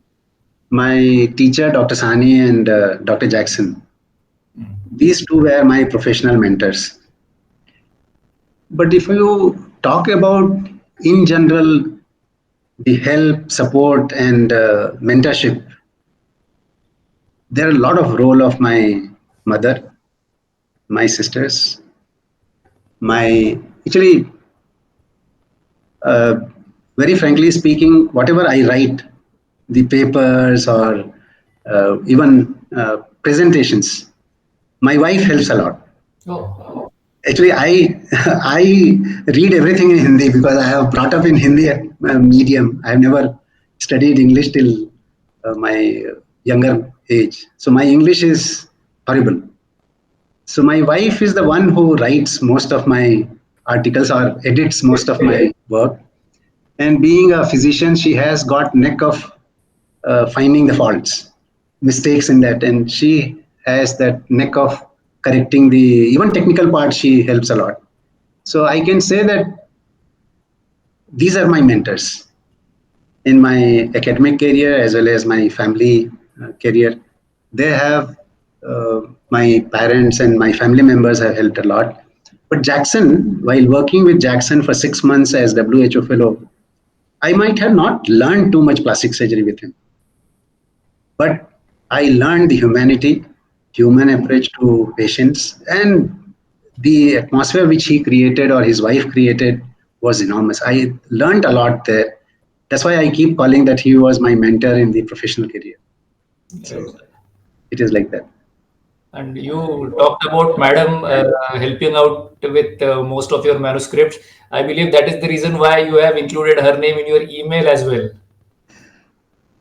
my teacher, Dr. Sani and Dr. Jackson, these two were my professional mentors. But if you talk about in general the help, support, and mentorship, there are a lot of role of my mother, my sisters, my actually, uh, very frankly speaking, whatever I write, the papers or even presentations, my wife helps a lot. Oh, Actually, I I read everything in Hindi because I have brought up in Hindi medium. I have never studied English till my younger age. So my English is horrible. So my wife is the one who writes most of my articles or edits most of my work. And being a physician, she has got neck of finding the faults, mistakes in that, and she has that neck of correcting the even technical part. She helps a lot. So I can say that these are my mentors in my academic career as well as my family career. They have my parents and my family members have helped a lot. But Jackson, while working with Jackson for 6 months as WHO fellow, I might have not learned too much plastic surgery with him, but I learned the humanity, human approach to patients, and the atmosphere which he created or his wife created was enormous. I learned a lot there. That's why I keep calling that he was my mentor in the professional career. Right. So it is like that. And you talked about Madam helping out with most of your manuscripts. I believe that is the reason why you have included her name in your email as well.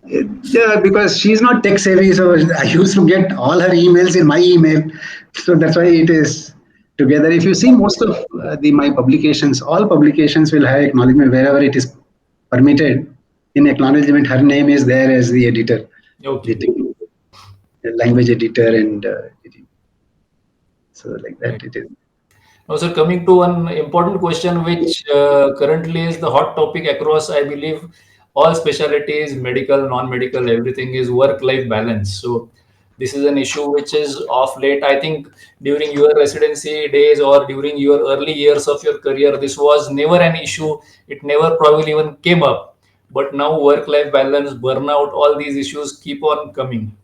Yeah, because she's not tech savvy, so I used to get all her emails in my email. So that's why it is together. If you see most of the my publications, all publications will have acknowledgement wherever it is permitted. In acknowledgement, her name is there as the editor, the Okay. language editor, and so like Right. that it is. Now, sir, coming to one important question, which currently is the hot topic across, I believe, all specialties, medical, non-medical, everything is work-life balance. So, this is an issue which is of late. I think during your residency days or during your early years of your career, this was never an issue. It never probably even came up. But now, work-life balance, burnout, all these issues keep on coming.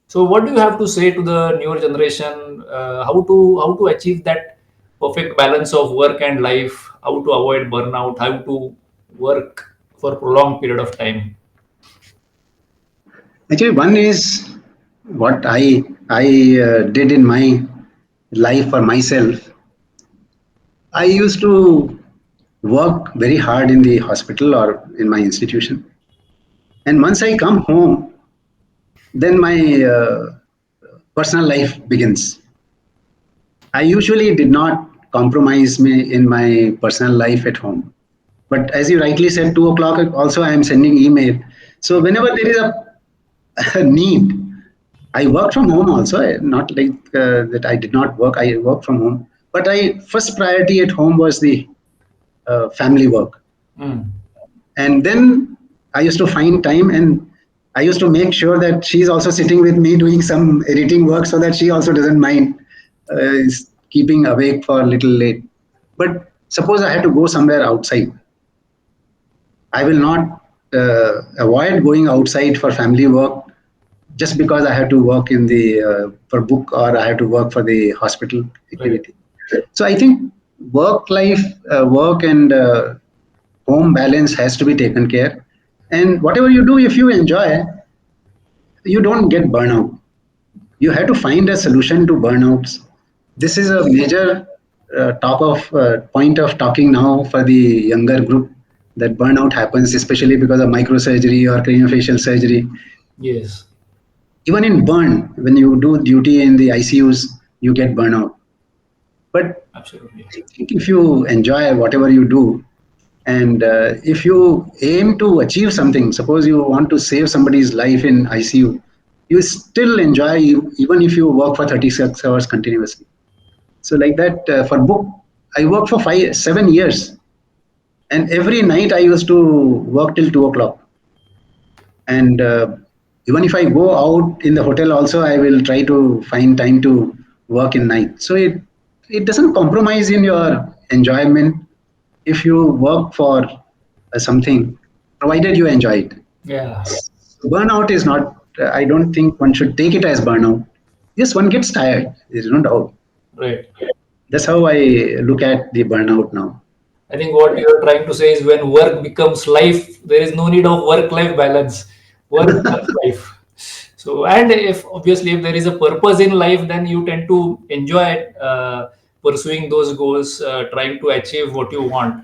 So, what do you have to say to the newer generation? How to achieve that perfect balance of work and life? How to avoid burnout? How to work for prolonged period of time? Actually, one is what I did in my life for myself. I used to work very hard in the hospital or in my institution. And once I come home, then my personal life begins. I usually did not compromise me in my personal life at home. But as you rightly said, 2 o'clock also I am sending email. So whenever there is a need, I work from home also. Not like that I did not work. I work from home. But I first priority at home was the family work. Mm, And then I used to find time, and I used to make sure that she's also sitting with me doing some editing work so that she also doesn't mind is keeping awake for a little late. But suppose I had to go somewhere outside, I will not avoid going outside for family work just because I have to work in the for book or I have to work for the hospital right. activity. So I think work and home balance has to be taken care. And whatever you do, if you enjoy, you don't get burnout. You have to find a solution to burnouts. This is a major talk of point of talking now for the younger group, that burnout happens especially because of microsurgery or craniofacial surgery. Yes. Even in burn, when you do duty in the ICUs, you get burnout. But Absolutely. I think if you enjoy whatever you do, and if you aim to achieve something, suppose you want to save somebody's life in ICU, you still enjoy even if you work for 36 hours continuously. So like that, for book, I worked for 7 years, and every night I used to work till 2 o'clock. And even if I go out in the hotel also, I will try to find time to work in night. So it doesn't compromise in your enjoyment if you work for something, provided you enjoy it. Yeah. Burnout is not, I don't think one should take it as burnout. Yes, one gets tired, there's no doubt. Right. That's how I look at the burnout now. I think what you're trying to say is when work becomes life, there is no need of work-life balance. Work becomes life. So, and if obviously if there is a purpose in life, then you tend to enjoy pursuing those goals, trying to achieve what you want,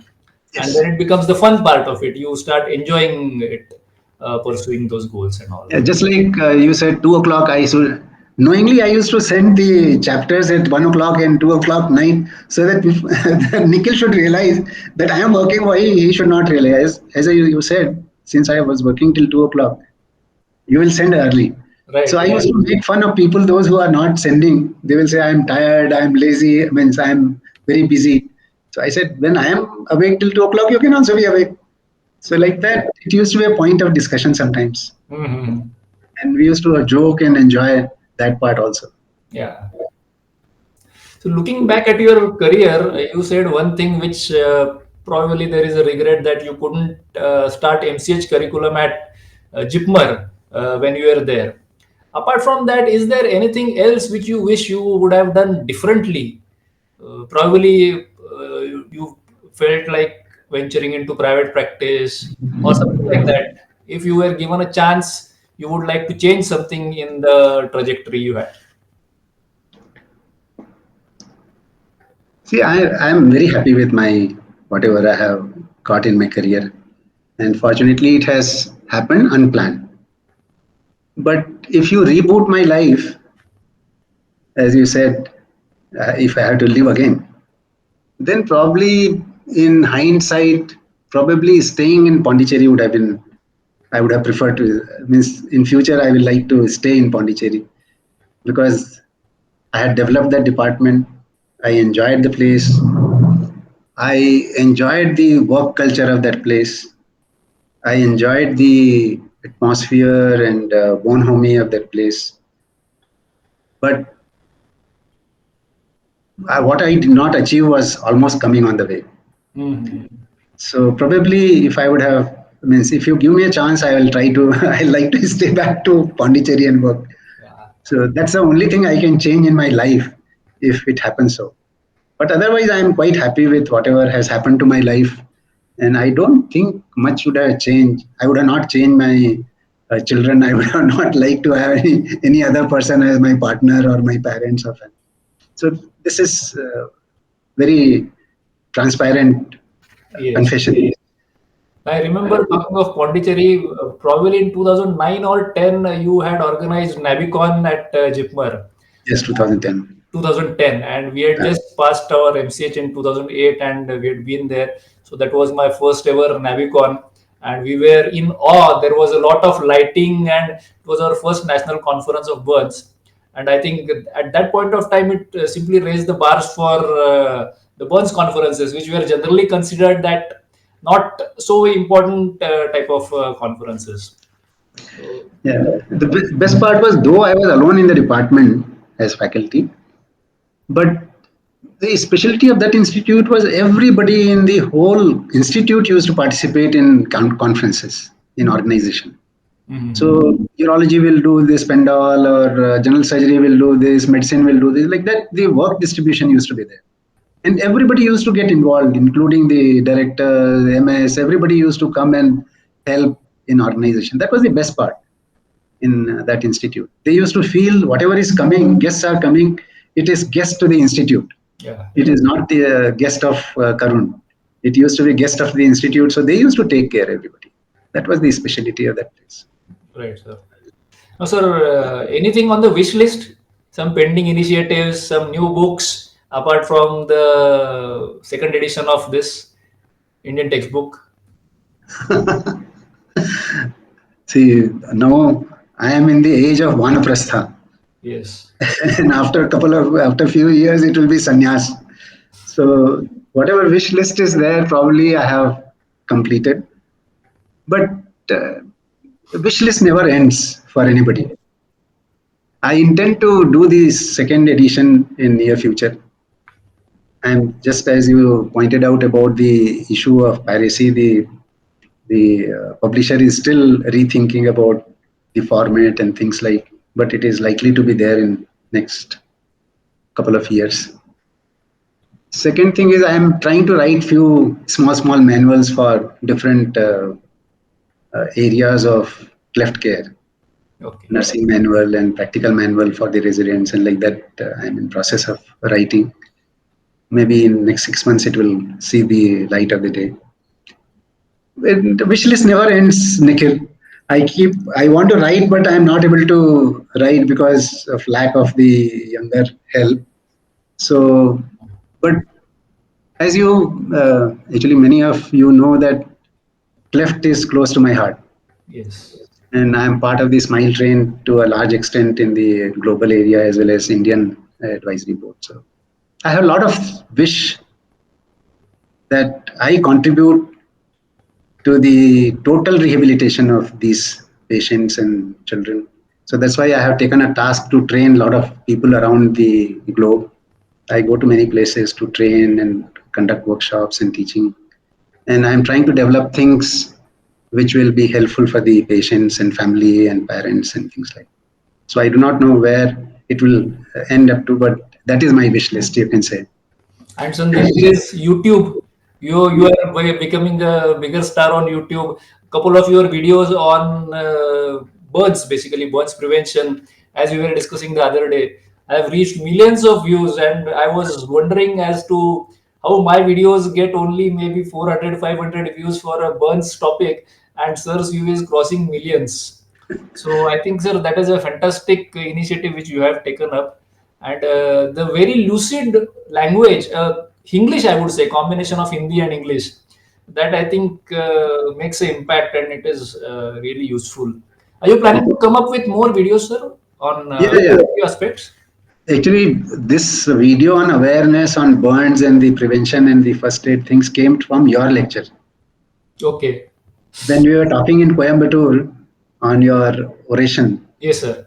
and Yes. then it becomes the fun part of it. You start enjoying it. pursuing those goals and all. Yeah, just like you said, 2 o'clock. I should knowingly I used to send the chapters at 1 o'clock and 2 o'clock night, so that Nikhil should realize that I am working. Why he should not realize? As you said, since I was working till 2 o'clock, you will send early. Right, So I right. used to make fun of people, those who are not sending. They will say, I'm tired, I'm lazy, means I'm very busy. So I said, when I am awake till 2 o'clock, you can also be awake. So like that, it used to be a point of discussion sometimes. Hmm. And we used to joke and enjoy that part also. Yeah. So looking back at your career, you said one thing which probably there is a regret that you couldn't start MCH curriculum at JIPMER when you were there. Apart from that, is there anything else which you wish you would have done differently? Probably you felt like venturing into private practice or something like that. If you were given a chance, you would like to change something in the trajectory you had. See, I'm very happy with my whatever I have got in my career. And fortunately, it has happened unplanned. But if you reboot my life, as you said, if I had to live again, then probably in hindsight, probably staying in Pondicherry would have been, I would have preferred to, means in future, I will like to stay in Pondicherry because I had developed that department. I enjoyed the place. I enjoyed the work culture of that place. I enjoyed the atmosphere and bonhomie of that place. But what I did not achieve was almost coming on the way. Mhm. So probably if I would have, means if you give me a chance, I will try to, I like to stay back to Pondicherry and work. Yeah. So that's the only thing I can change in my life if it happens so. But otherwise, I am quite happy with whatever has happened to my life. And I don't think much would have changed. I would have not changed my children. I would have not liked to have any other person as my partner or my parents or family. So this is very transparent Yes. confession. I remember talking of Pondicherry, probably in 2009 or 10, you had organized Navicon at JIPMER. Yes, 2010. 2010, and we had Uh, just passed our MCH in 2008, and we had been there. So that was my first ever Navicon, and we were in awe. There was a lot of lighting, and it was our first national conference of birds. And I think at that point of time, it simply raised the bars for the Burns conferences, which were generally considered that not so important type of conferences. So, yeah. The best part was, though I was alone in the department as faculty, but the specialty of that institute was everybody in the whole institute used to participate in conferences in organization. mhm. So urology will do this pendal, or general surgery will do this, medicine will do this. Like that, the work distribution used to be there, and everybody used to get involved, including the director, the MS. Everybody used to come and help in organization. That was the best part in that institute. They used to feel whatever is coming, guests are coming. It is guest to the institute. Yeah, It is not the guest of Karoon. It used to be guest of the institute. So they used to take care of everybody. That was the specialty of that place. right, sir. Now, sir, anything on the wish list? Some pending initiatives, some new books, apart from the second edition of this Indian textbook? See, now I am in the age of Vanaprastha. Yes. And after a few years, it will be sannyas. So whatever wish list is there, probably I have completed. But uh, the wish list never ends for anybody. I intend to do the second edition in near future. And just as you pointed out about the issue of piracy, the publisher is still rethinking about the format and things like. But it is likely to be there in next couple of years. Second thing is I am trying to write few small manuals for different areas of cleft care, Okay. nursing manual and practical manual for the residents, and like that I'm in process of writing. Maybe in next 6 months it will see the light of the day. And the wish list never ends, Nikhil. I want to write, but I'm not able to write because of lack of the younger help. So, but as you, actually, many of you know that cleft is close to my heart, Yes. and I'm part of the Smile Train to a large extent in the global area as well as Indian advisory board. So, I have a lot of wish that I contribute to the total rehabilitation of these patients and children. So that's why I have taken a task to train a lot of people around the globe. I go to many places to train and conduct workshops and teaching. And I'm trying to develop things which will be helpful for the patients and family and parents and things like that. So I do not know where it will end up to, but that is my wish list, you can say. And so these days, YouTube, you are becoming a bigger star on YouTube. Couple of your videos on birds, basically birds prevention, as we were discussing the other day, have reached millions of views, and I was wondering as to how my videos get only maybe 400, 500 views for a burns topic, and sir's view is crossing millions. So I think, sir, that is a fantastic initiative which you have taken up, and the very lucid language, English, I would say, combination of Hindi and English, that I think makes an impact, and it is really useful. Are you planning to come up with more videos, sir, on Yeah, yeah. few aspects? Actually, this video on awareness on burns and the prevention and the first aid things came from your lecture. Okay. When we were talking in Coimbatore on your oration, Yes, sir.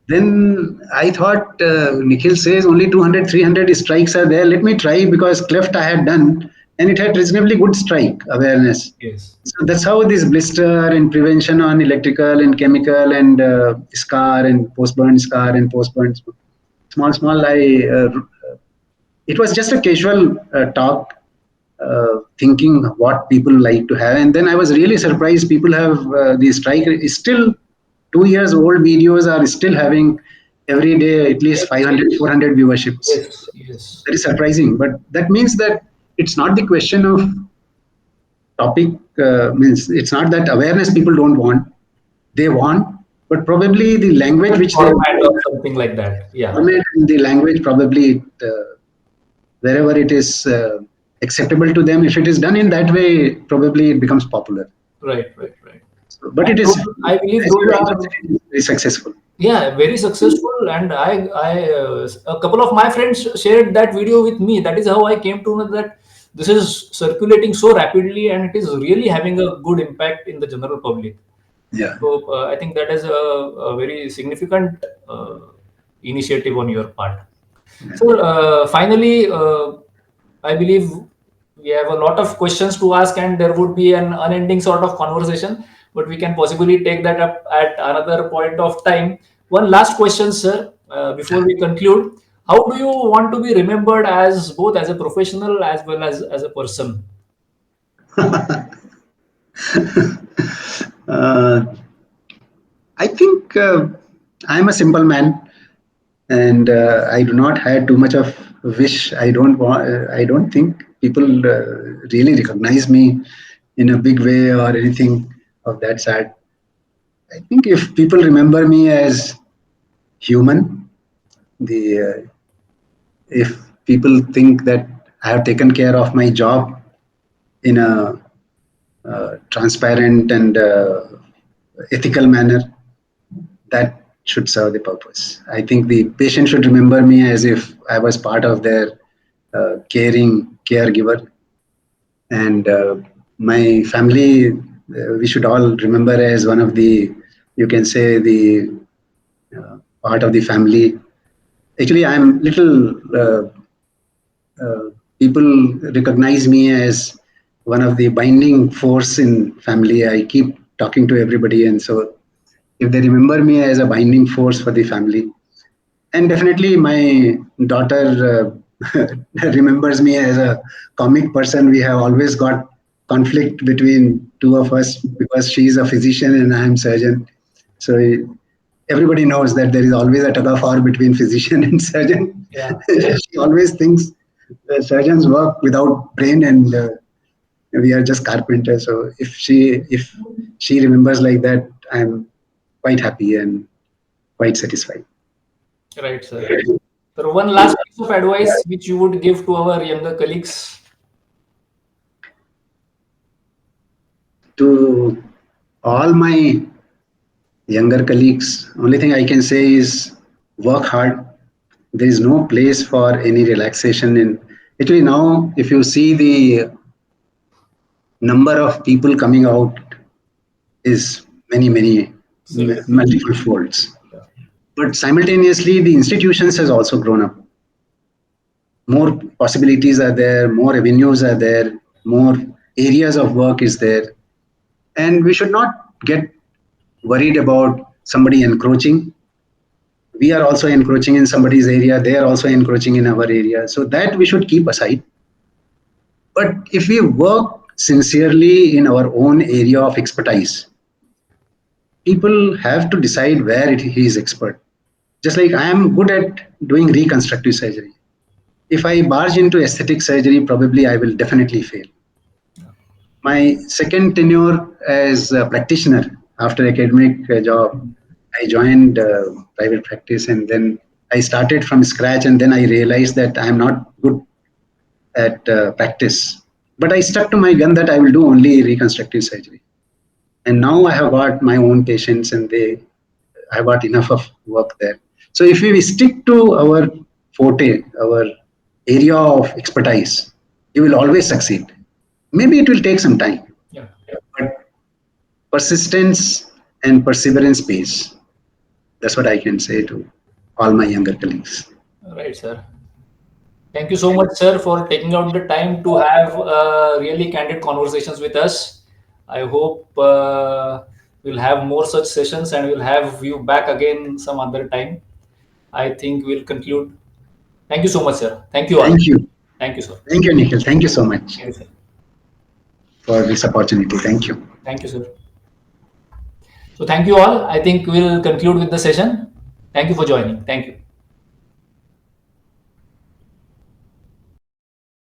then I thought Nikhil says only 200, 300 strikes are there. Let me try because cleft I had done and it had reasonably good strike awareness. Yes. So that's how this blister and prevention on electrical and chemical and scar and post burn scar and post burn small. It was just a casual talk, thinking what people like to have, and then I was really surprised. People have the strike is still 2 years old videos are still having every day at least Yes. 500, 400 viewerships. Yes. Yes. That is surprising, but that means that it's not the question of topic. Means it's not that awareness people don't want; they want, but probably the language Different which they format or something like that. Yeah. format and the language probably wherever it is acceptable to them. If it is done in that way, probably it becomes popular. Right. Right. Right. So, but And it is, I believe as those you rightly are, said, it is very successful. yeah, very successful. And a couple of my friends shared that video with me. That is how I came to know that this is circulating so rapidly, and it is really having a good impact in the general public. Yeah. So I think that is a very significant initiative on your part. So finally, I believe we have a lot of questions to ask, and there would be an unending sort of conversation. But we can possibly take that up at another point of time. One last question, sir, before we conclude. How do you want to be remembered as both as a professional as well as a person? uh, I think I'm a simple man, and I do not have too much of wish. I don't want. I don't think people really recognize me in a big way or anything of that sort. I think if people remember me as human, the if people think that I have taken care of my job in a transparent and ethical manner, that should serve the purpose. I think the patient should remember me as if I was part of their caring caregiver, and my family. We should all remember as one of the, you can say, the part of the family. Actually, I'm little. People recognize me as one of the binding force in family. I keep talking to everybody, and so if they remember me as a binding force for the family, and definitely my daughter remembers me as a comic person. We have always got conflict between two of us because she is a physician and I am surgeon. So everybody knows that there is always a tug of war between physician and surgeon. Yeah. She always thinks surgeons work without brain and we are just carpenters. So if she remembers like that, I'm quite happy and quite satisfied. Right, sir. So one last piece of advice which you would give to our younger colleagues. To all my younger colleagues, only thing I can say is work hard. There is no place for any relaxation in. Actually, now if you see the number of people coming out is many Seriously. multiple folds. Yeah. But simultaneously, the institutions has also grown up. More possibilities are there, more avenues are there, more areas of work is there, and we should not get worried about somebody encroaching. We are also encroaching in somebody's area, they are also encroaching in our area, so that we should keep aside. But if we work sincerely in our own area of expertise, people have to decide where he is expert. Just like I am good at doing reconstructive surgery, if I barge into aesthetic surgery, probably I will definitely fail. My second tenure as a practitioner after academic job, I joined private practice, and then I started from scratch, and then I realized that I am not good at practice. But I stuck to my gun that I will do only reconstructive surgery. And now I have got my own patients, and I have got enough of work there. So if we stick to our forte, our area of expertise, you will always succeed. Maybe it will take some time, Yeah. but persistence and perseverance pays. That's what I can say to all my younger colleagues. Right, sir. Thank you so much, sir, for taking out the time to have really candid conversations with us. I hope we'll have more such sessions and we'll have you back again some other time. I think we'll conclude. Thank you so much, sir. Thank you all. Thank you. Thank you, sir. Thank you, Nikhil. Thank you so much Thank you, sir. for this opportunity. Thank you. Thank you, sir. So thank you all. I think we'll conclude with the session. Thank you for joining. Thank you.